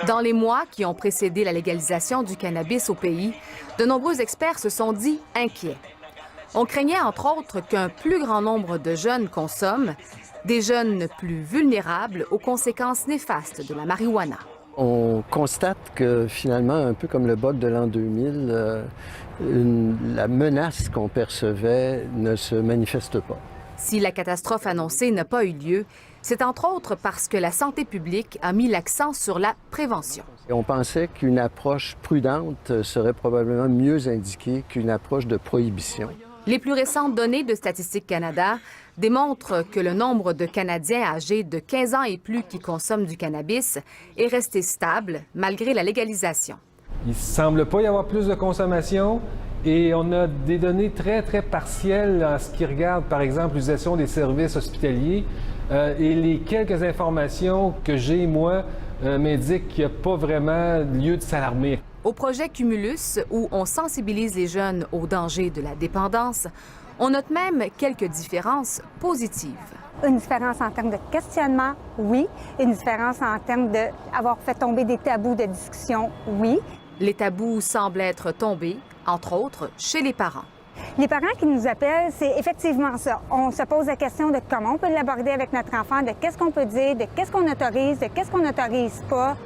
Dans les mois qui ont précédé la légalisation du cannabis au pays, de nombreux experts se sont dit inquiets. On craignait entre autres qu'un plus grand nombre de jeunes consomment, des jeunes plus vulnérables aux conséquences néfastes de la marijuana. On constate que finalement, un peu comme le bug de l'an 2000, la menace qu'on percevait ne se manifeste pas. Si la catastrophe annoncée n'a pas eu lieu, c'est entre autres parce que la santé publique a mis l'accent sur la prévention. Et on pensait qu'une approche prudente serait probablement mieux indiquée qu'une approche de prohibition. Les plus récentes données de Statistique Canada démontrent que le nombre de Canadiens âgés de 15 ans et plus qui consomment du cannabis est resté stable malgré la légalisation. Il ne semble pas y avoir plus de consommation et on a des données très partielles en ce qui regarde, par exemple, l'utilisation des services hospitaliers. Et les quelques informations que j'ai, moi, m'indiquent qu'il n'y a pas vraiment lieu de s'alarmer. Au projet Cumulus, où on sensibilise les jeunes aux dangers de la dépendance, on note même quelques différences positives. Une différence en termes de questionnement, oui. Une différence en termes d'avoir fait tomber des tabous de discussion, oui. Les tabous semblent être tombés, entre autres, chez les parents. Les parents qui nous appellent, c'est effectivement ça. On se pose la question de comment on peut l'aborder avec notre enfant, de qu'est-ce qu'on peut dire, de qu'est-ce qu'on autorise, de qu'est-ce qu'on n'autorise pas.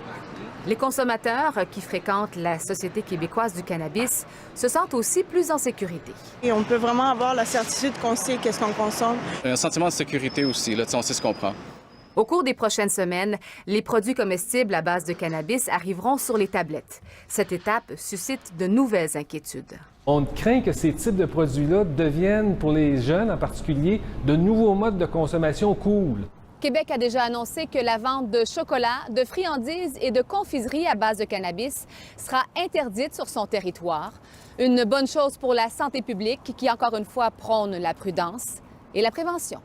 Les consommateurs qui fréquentent la Société québécoise du cannabis se sentent aussi plus en sécurité. Et on peut vraiment avoir la certitude qu'on sait qu'est-ce qu'on consomme. Un sentiment de sécurité aussi, là, on sait ce qu'on prend. Au cours des prochaines semaines, les produits comestibles à base de cannabis arriveront sur les tablettes. Cette étape suscite de nouvelles inquiétudes. On craint que ces types de produits-là deviennent, pour les jeunes en particulier, de nouveaux modes de consommation cool. Québec a déjà annoncé que la vente de chocolat, de friandises et de confiseries à base de cannabis sera interdite sur son territoire. Une bonne chose pour la santé publique qui, encore une fois, prône la prudence et la prévention.